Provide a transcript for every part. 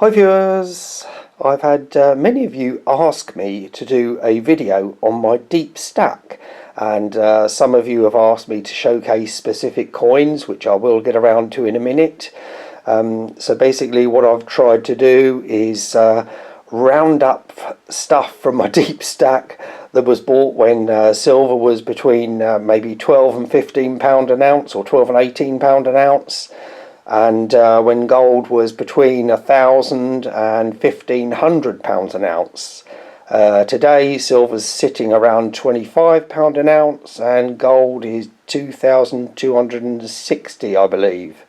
Hi viewers, I've had many of you ask me to do a video on my deep stack, and some of you have asked me to showcase specific coins, which I will get around to in a minute. So basically what I've tried to do is round up stuff from my deep stack that was bought when silver was between maybe £12 and £15 an ounce, or £12 and £18 an ounce. And when gold was between £1,000 and £1,500 an ounce. Today silver's sitting around £25 an ounce and gold is 2,260, I believe.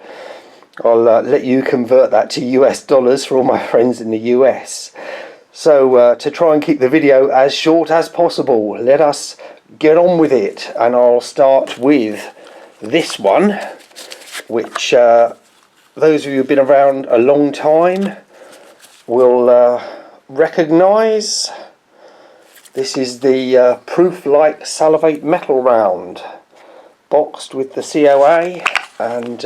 I'll let you convert that to US dollars for all my friends in the US. So to try and keep the video as short as possible, let us get on with it, and I'll start with this one, which those of you who've been around a long time will recognise. This is the Proof-Like Salivate Metal Round, boxed with the COA, and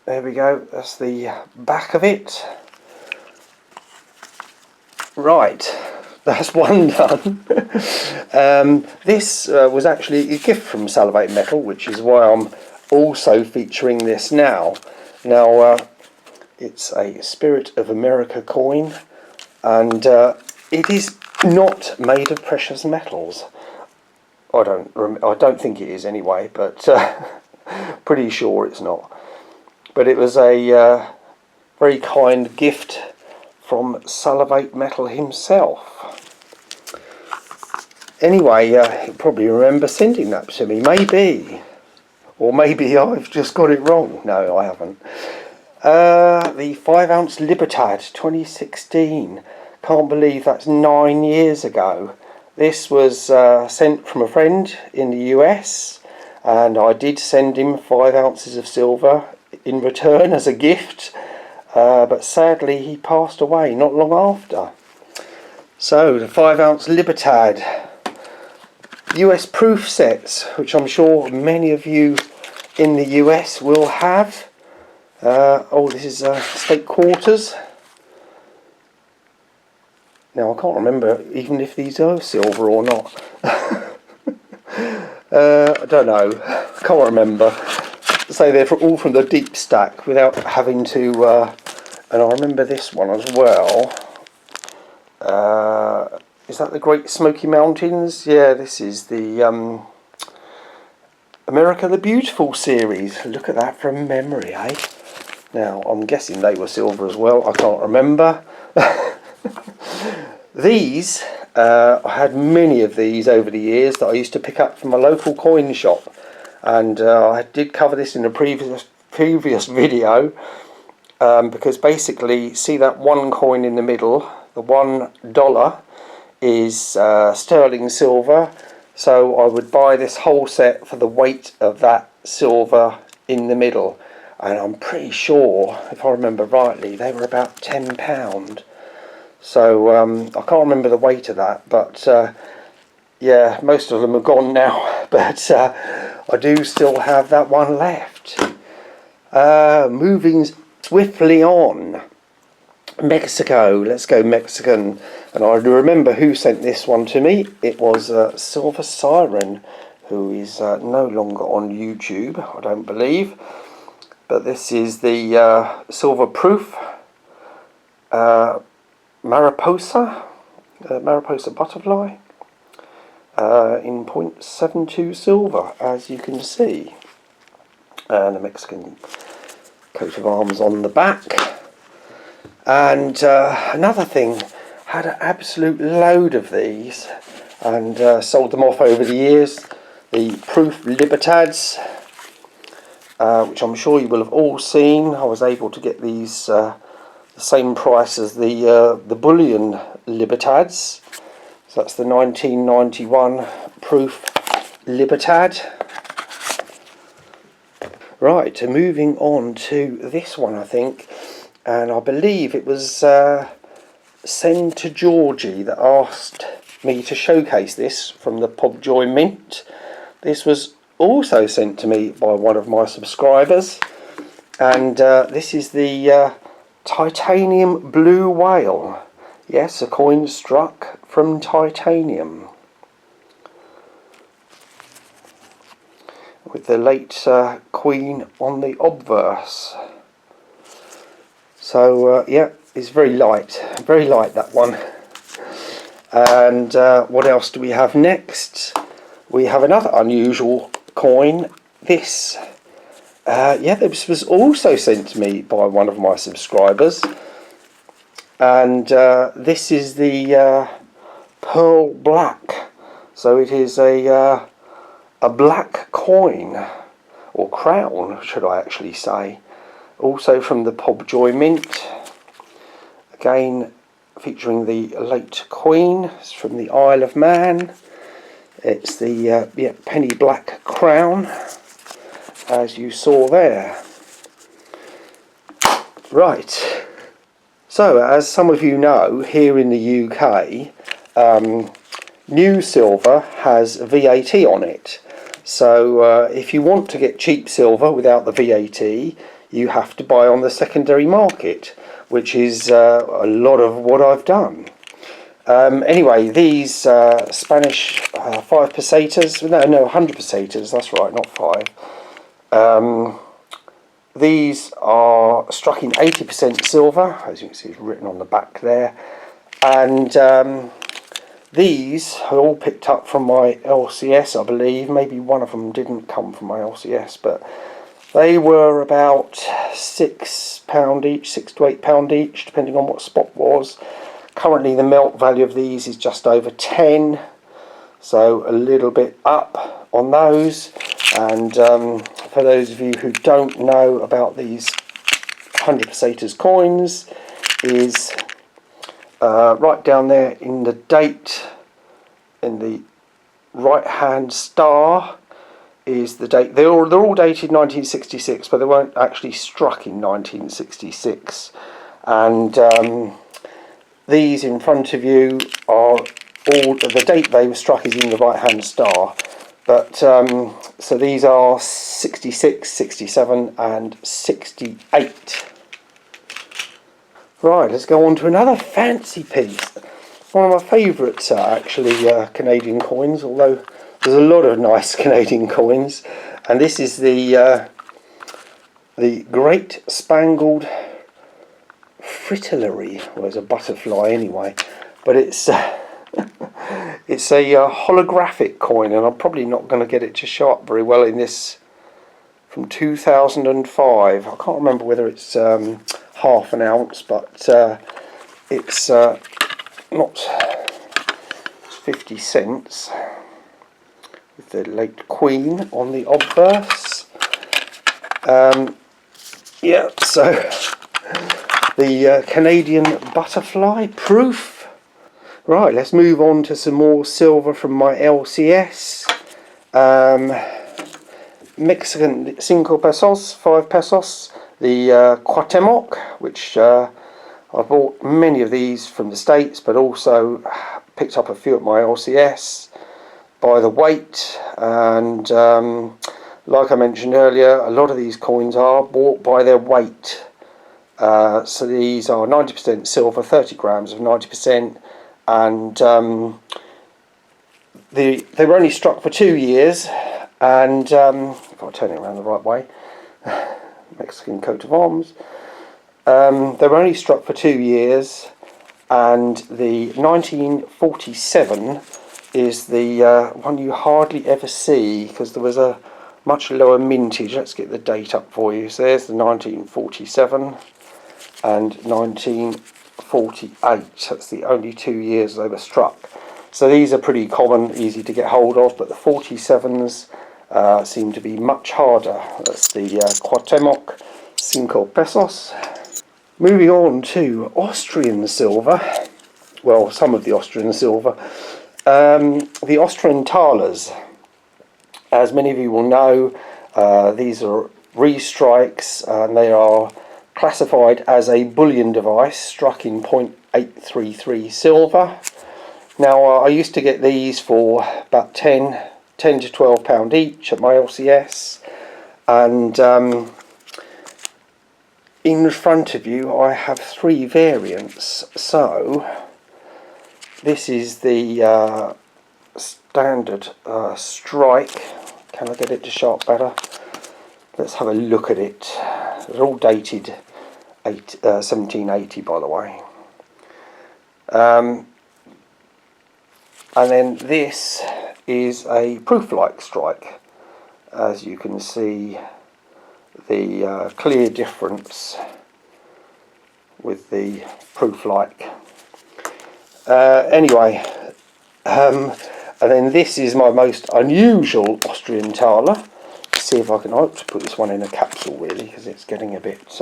there we go, that's the back of it. Right, that's one done. This was actually a gift from Salivate Metal, which is why I'm also featuring this now. Now it's a Spirit of America coin, and it is not made of precious metals. I don't think it is anyway, but pretty sure it's not. But it was a very kind gift from Salivate Metal himself. He'll probably remember sending that to me, maybe. Or maybe I've just got it wrong. No, I haven't. The 5-ounce Libertad 2016. Can't believe that's 9 years ago. This was sent from a friend in the US, and I did send him 5 ounces of silver in return as a gift, but sadly he passed away not long after. So the 5-ounce Libertad US proof sets, which I'm sure many of you in the US will have. Oh, this is state quarters. Now I can't remember even if these are silver or not. I don't know, I can't remember. So they're all from the deep stack without having to, and I remember this one as well. Is that the Great Smoky Mountains? Yeah, this is the America the Beautiful series. Look at that from memory, eh? Now, I'm guessing they were silver as well. I can't remember. These, I had many of these over the years that I used to pick up from a local coin shop. And I did cover this in a previous video. Because basically, see that one coin in the middle, the $1 is sterling silver, so I would buy this whole set for the weight of that silver in the middle, and I'm pretty sure, if I remember rightly, they were about £10. So I can't remember the weight of that, but yeah, most of them are gone now, but I do still have that one left. Moving swiftly on. Mexico, let's go Mexican. And I remember who sent this one to me. It was Silver Siren, who is no longer on YouTube, I don't believe. But this is the Silver Proof Mariposa butterfly in 0.72 silver, as you can see. And the Mexican coat of arms on the back. And another thing, had an absolute load of these and sold them off over the years. The Proof Libertads, which I'm sure you will have all seen. I was able to get these the same price as the Bullion Libertads. So that's the 1991 Proof Libertad. Right, moving on to this one, I think. And I believe it was Send to Georgie that asked me to showcase this from the Pobjoy Mint. This was also sent to me by one of my subscribers, and this is the Titanium blue whale. Yes, a coin struck from titanium. With the late Queen on the obverse. So yeah, it's very light, that one. And what else do we have next? We have another unusual coin. This, yeah, this was also sent to me by one of my subscribers. And this is the pearl black. So it is a black coin, or crown, should I actually say. Also from the Pobjoy Mint. Again, featuring the late Queen. It's from the Isle of Man. It's the yeah, penny black crown, as you saw there. Right. So, as some of you know, here in the UK, new silver has VAT on it. So, if you want to get cheap silver without the VAT, you have to buy on the secondary market, which is a lot of what I've done. Anyway, these Spanish 5 pesetas, no, 100 pesetas, that's right, not 5. These are struck in 80% silver, as you can see it's written on the back there. And these are all picked up from my LCS, I believe. Maybe one of them didn't come from my LCS, but they were about £6 each, £6 to £8 each, depending on what spot was. Currently the melt value of these is just over 10, so a little bit up on those. And for those of you who don't know about these 100 pesetas coins, is right down there in the date, in the right hand star, is the date. They're all dated 1966, but they weren't actually struck in 1966. And these in front of you are all, the date they were struck is in the right hand star. But so these are 66, 67 and 68. Right, let's go on to another fancy piece. One of my favourite actually Canadian coins, although there's a lot of nice Canadian coins. And this is the Great Spangled Fritillary. Well, it's a butterfly anyway, but it's it's a holographic coin, and I'm probably not going to get it to show up very well in this, from 2005. I can't remember whether it's half an ounce, but it's not 50 cents. With the late Queen on the obverse. Yeah, so the Canadian butterfly proof. Right, let's move on to some more silver from my LCS. Mexican 5 pesos, 5 pesos. The Cuauhtemoc, which I bought many of these from the States, but also picked up a few at my LCS by the weight. And like I mentioned earlier, a lot of these coins are bought by their weight. So these are 90% silver, 30 grams of 90%, and they were only struck for 2 years. And if I turn it around the right way, Mexican coat of arms. They were only struck for 2 years, and the 1947 is the one you hardly ever see, because there was a much lower mintage. Let's get the date up for you. So there's the 1947 and 1948. That's the only 2 years they were struck. So these are pretty common, easy to get hold of, but the 47s seem to be much harder. That's the Cuauhtemoc 5 pesos. Moving on to Austrian silver. Well, some of the Austrian silver. The Austrian thalers. As many of you will know, these are restrikes, and they are classified as a bullion device struck in 0.833 silver. Now, I used to get these for about 10 to £12 each at my LCS, and in front of you I have 3 variants. So this is the standard strike. Can I get it to show up better? Let's have a look at it. They're all dated 1780, by the way. And then this is a proof-like strike. As you can see, the clear difference with the proof-like. Anyway, and then this is my most unusual Austrian Thaler. See if I can hope to put this one in a capsule, really, because it's getting a bit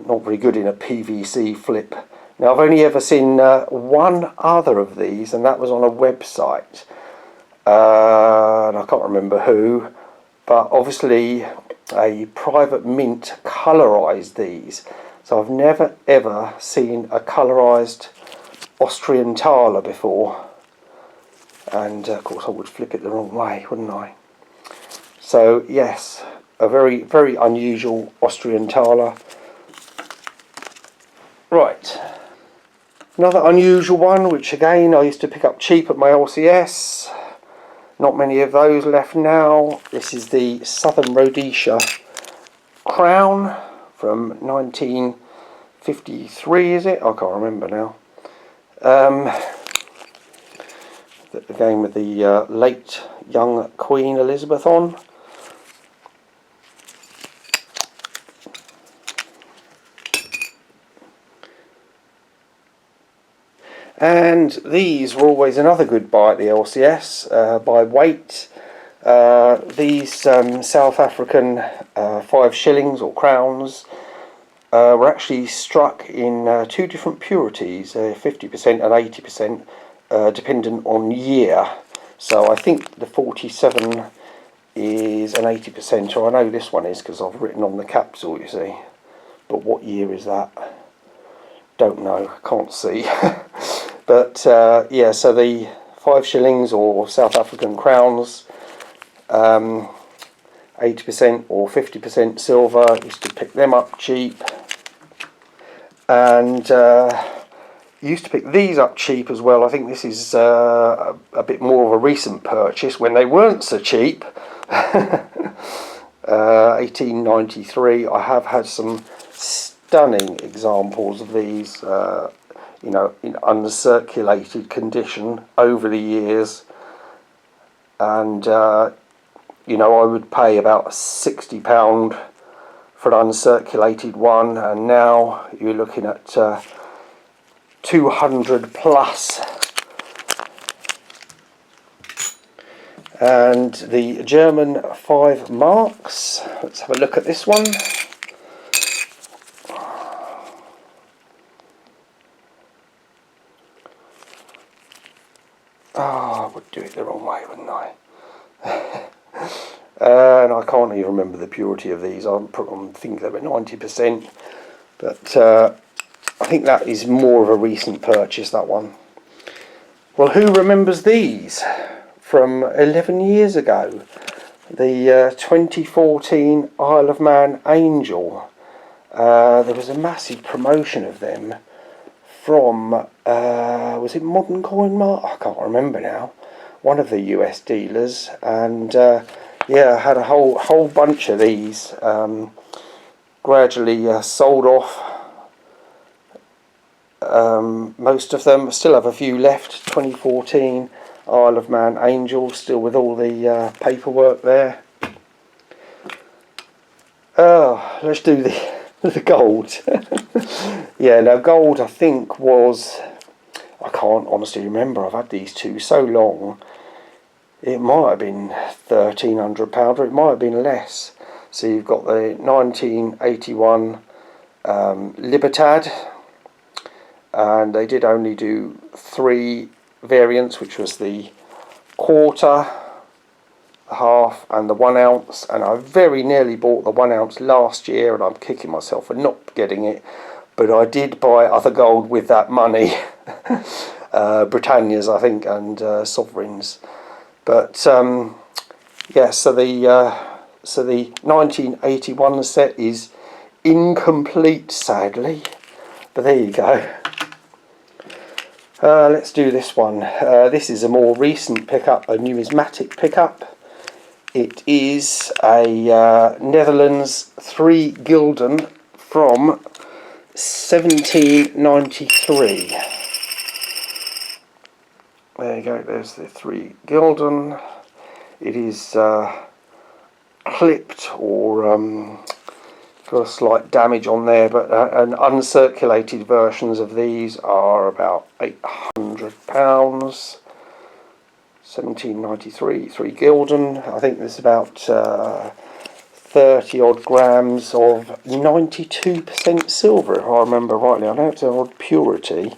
not very good in a PVC flip. Now, I've only ever seen one other of these, and that was on a website, and I can't remember who, but obviously a private mint colourised these. So I've never ever seen a colourised Austrian Thaler before, and of course I would flip it the wrong way, wouldn't I? So yes, a very, very unusual Austrian Thaler. Right, another unusual one, which again I used to pick up cheap at my LCS. Not many of those left now. This is the Southern Rhodesia Crown from 1953, is it? I can't remember now. Again with the late young Queen Elizabeth on. And these were always another good buy at the LCS, by weight. These South African 5 shillings or crowns were actually struck in 2 different purities, 50% and 80%, dependent on year. So I think the 47 is an 80%, or I know this one is because I've written on the capsule, you see. But what year is that? Don't know, can't see. But yeah, so the 5 shillings or South African crowns, 80% or 50% silver, used to pick them up cheap. And used to pick these up cheap as well. I think this is a bit more of a recent purchase when they weren't so cheap. 1893. I have had some stunning examples of these, you know, in uncirculated condition over the years, and you know, I would pay about £60 for an uncirculated one, and now you're looking at 200 plus. And the German 5 marks, let's have a look at this one. Oh, I would do it the wrong way, wouldn't I? And I can't even remember the purity of these. I think they were 90%, but I think that is more of a recent purchase, that one. Well, who remembers these from 11 years ago? The 2014 Isle of Man Angel. There was a massive promotion of them from, was it Modern Coin Mart? I can't remember now. One of the US dealers, and yeah, I had a whole bunch of these. Gradually sold off most of them. Still have a few left. 2014 Isle of Man Angel, still with all the paperwork there. Oh, let's do the gold. Yeah, now gold I think was, I can't honestly remember, I've had these two so long. It might have been £1,300 or it might have been less. So you've got the 1981 Libertad, and they did only do 3 variants, which was the quarter, the half and the 1 ounce, and I very nearly bought the 1 ounce last year, and I'm kicking myself for not getting it, but I did buy other gold with that money. Britannias, I think, and sovereigns. But yeah, so the 1981 set is incomplete, sadly. But there you go. Let's do this one. This is a more recent pickup, a numismatic pickup. It is a Netherlands 3 gulden from 1793. There you go, there's the 3 gulden. It is clipped or got a slight damage on there, but an uncirculated versions of these are about £800. 1793, 3 gulden. I think there's about 30 odd grams of 92% silver, if I remember rightly. I know it's an odd purity.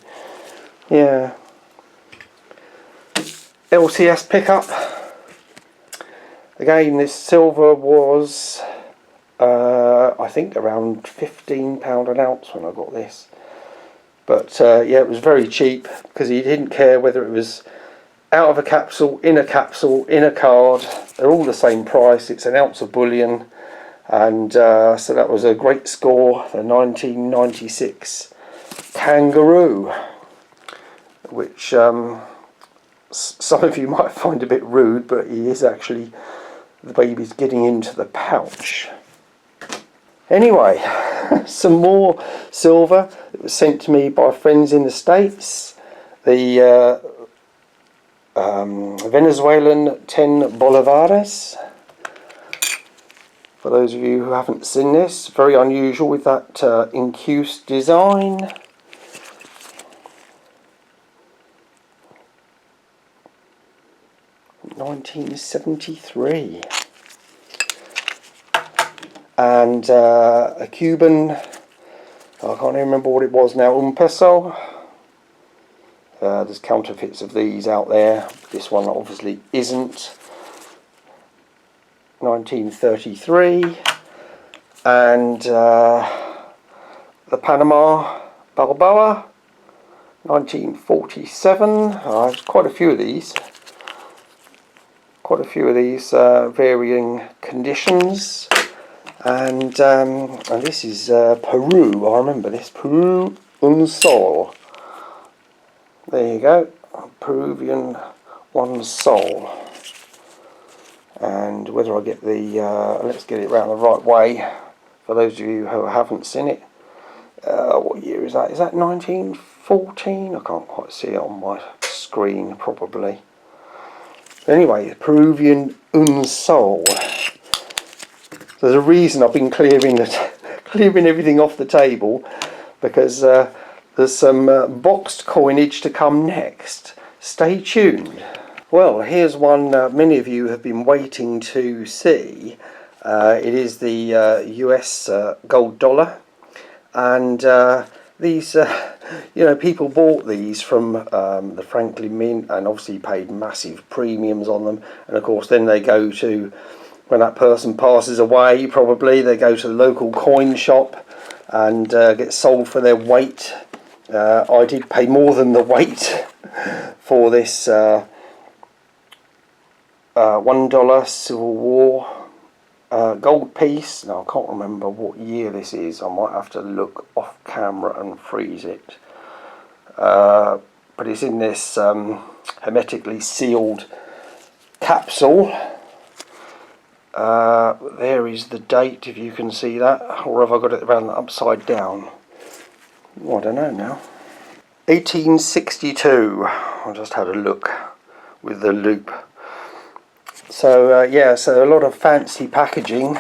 Yeah. LCS pickup. Again, this silver was I think around £15 an ounce when I got this. But yeah, it was very cheap because he didn't care whether it was out of a capsule, in a card. They're all the same price. It's an ounce of bullion. And so that was a great score, the 1996 Kangaroo, which some of you might find a bit rude, but he is actually, the baby's getting into the pouch. Anyway, some more silver that was sent to me by friends in the States. The Venezuelan 10 bolivares. For those of you who haven't seen this, very unusual with that incused design. £1973. And a Cuban, I can't even remember what it was now, un peso. There's counterfeits of these out there. This one obviously isn't. 1933. And the Panama Balboa, 1947. There's quite a few of these. Varying conditions. And this is Peru. I remember this. Peru un sol. There you go. Peruvian one sol. And whether I get the let's get it round the right way for those of you who haven't seen it. What year is that? Is that 1914? I can't quite see it on my screen, probably. Anyway, Peruvian un sol. There's a reason I've been clearing everything off the table, because there's some boxed coinage to come next. Stay tuned. Well, here's one many of you have been waiting to see. It is the US gold dollar, and these, you know, people bought these from the Franklin Mint and obviously paid massive premiums on them, and of course then they go to, when that person passes away, probably they go to the local coin shop and get sold for their weight. I did pay more than the weight for this $1 Civil War gold piece. Now I can't remember what year this is. I might have to look off camera and freeze it. But it's in this hermetically sealed capsule. There is the date, if you can see that, or have I got it around upside down? Oh, I don't know now. 1862. I just had a look with the loop. So yeah, so a lot of fancy packaging.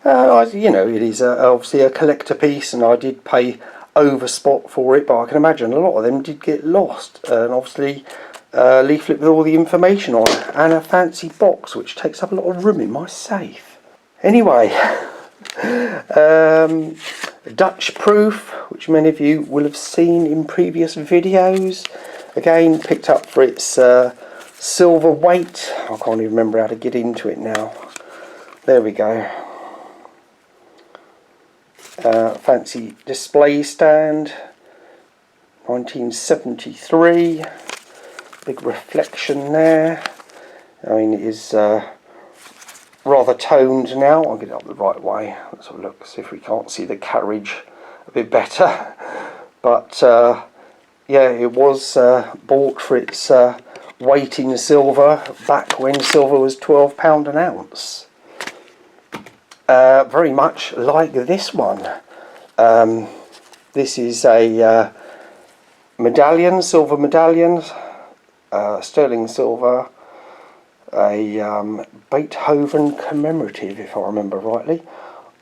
You know, it is obviously a collector piece, and I did pay over spot for it, but I can imagine a lot of them did get lost. And obviously leaflet with all the information on it, and a fancy box which takes up a lot of room in my safe. Anyway, Dutch proof, which many of you will have seen in previous videos. Again, picked up for its silver weight. I can't even remember how to get into it now. There we go. Fancy display stand, 1973. Big reflection there. I mean, it is rather toned now. I'll get it up the right way. Let's have a look, see if we can't see the carriage a bit better. But yeah, it was bought for its weight in silver back when silver was £12 an ounce. Very much like this one. This is a medallion, silver medallion, sterling silver, a Beethoven commemorative, if I remember rightly.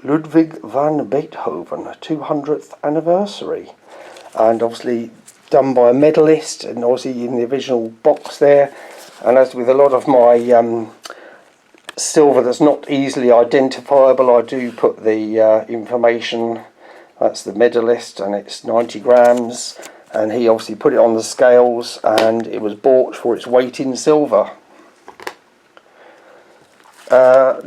Ludwig van Beethoven, 200th anniversary. And obviously done by a medalist, and obviously in the original box there. And as with a lot of my silver that's not easily identifiable, I do put the information. That's the medalist, and it's 90 grams, and he obviously put it on the scales, and it was bought for its weight in silver. I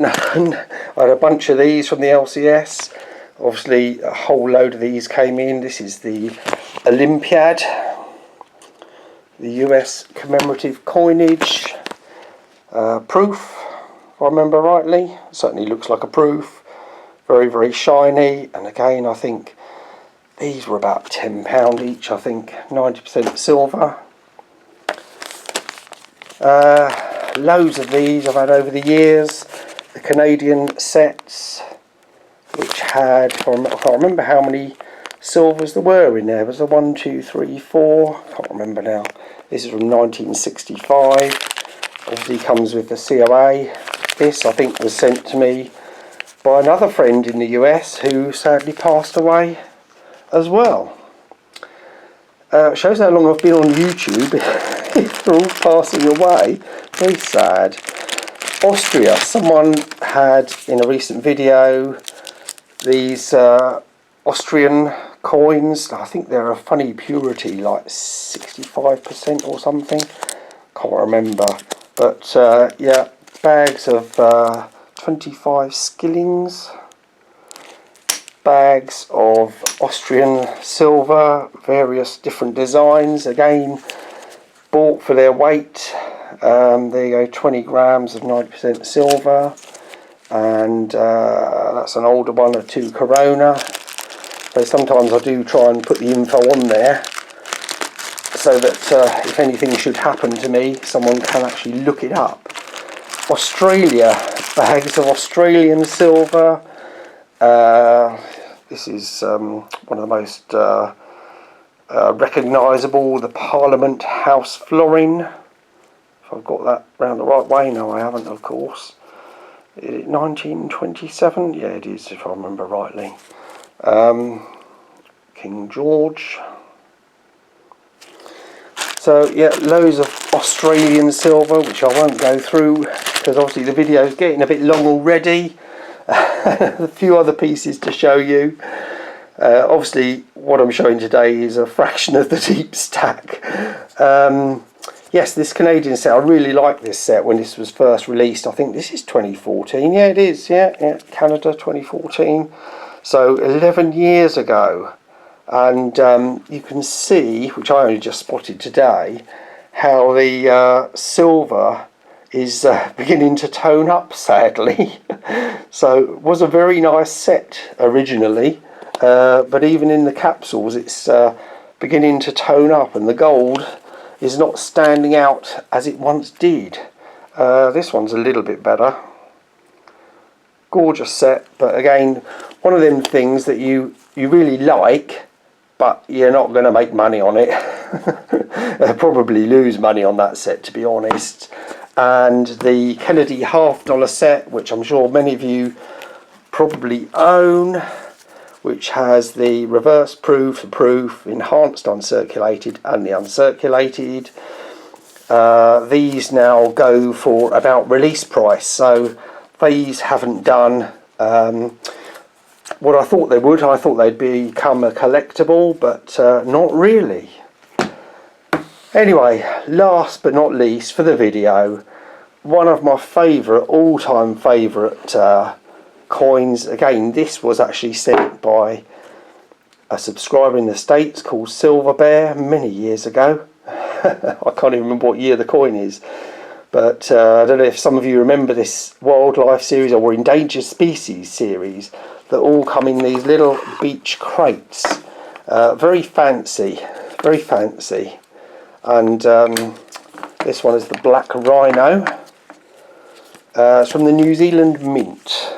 had a bunch of these from the LCS. Obviously a whole load of these came in. This is the Olympiad, the US commemorative coinage, proof, if I remember rightly. Certainly looks like a proof. Very, very shiny, and again I think these were about £10 each, I think, 90% silver. Loads of these I've had over the years. The Canadian sets, which had, I can't remember how many silvers there were in there. Was there 1, 2, 3, 4? I can't remember now. This is from 1965. Obviously comes with the COA. This I think was sent to me by another friend in the US who sadly passed away as well. Shows how long I've been on YouTube. They're all passing away. Very sad. Austria. Someone had in a recent video these Austrian coins. I think they're a funny purity, like 65% or something. Can't remember. But yeah, bags of 25 skillings. Bags of Austrian silver, various different designs, again bought for their weight. There you go, 20 grams of 90% silver, and that's an older one of 2 Corona. So sometimes I do try and put the info on there so that if anything should happen to me, someone can actually look it up. Australia, bags of Australian silver. This is one of the most recognisable, the Parliament House florin. If I've got that round the right way. No, I haven't, of course. Is it 1927? Yeah, it is, if I remember rightly. King George. So yeah, loads of Australian silver, which I won't go through because obviously the video is getting a bit long already. A few other pieces to show you. Obviously what I'm showing today is a fraction of the deep stack. Yes, this Canadian set, I really like this set when this was first released. I think this is 2014. Yeah, it is. Yeah, Canada 2014. So 11 years ago. And you can see, which I only just spotted today, how the silver is beginning to tone up, sadly. So it was a very nice set originally, but even in the capsules it's beginning to tone up, and the gold is not standing out as it once did. This one's a little bit better. Gorgeous set, but again, one of them things that you really like, but you're not going to make money on it. Probably lose money on that set, to be honest. And the Kennedy $half set, which I'm sure many of you probably own, which has the reverse proof, the proof, enhanced uncirculated and the uncirculated. These now go for about release price, so these haven't done what I thought they would. I thought they'd become a collectible, but not really. Anyway, last but not least for the video, one of my favourite, all-time favourite coins. Again, this was actually sent by a subscriber in the States called Silver Bear many years ago. I can't even remember what year the coin is. But I don't know if some of you remember this wildlife series or endangered species series that all come in these little beach crates. Very fancy, very fancy. And this one is the Black Rhino. It's from the New Zealand Mint.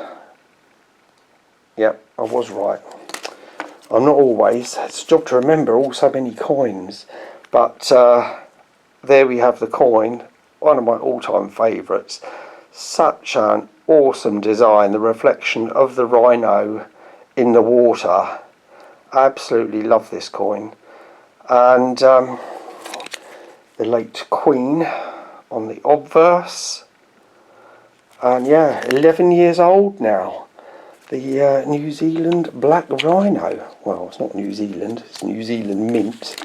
Yep, I was right. I'm not always. It's a job to remember all so many coins. But there we have the coin. One of my all-time favourites. Such an awesome design. The reflection of the rhino in the water. Absolutely love this coin. And the late Queen on the obverse. And yeah, 11 years old now. The New Zealand Black Rhino. Well, it's not New Zealand, it's New Zealand Mint.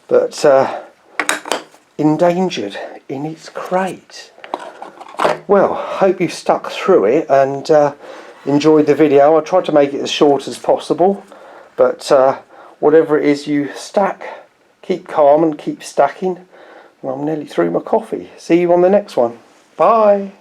But endangered in its crate. Well, hope you stuck through it and enjoyed the video. I tried to make it as short as possible. But whatever it is you stack, keep calm and keep stacking. And I'm nearly through my coffee. See you on the next one. Bye.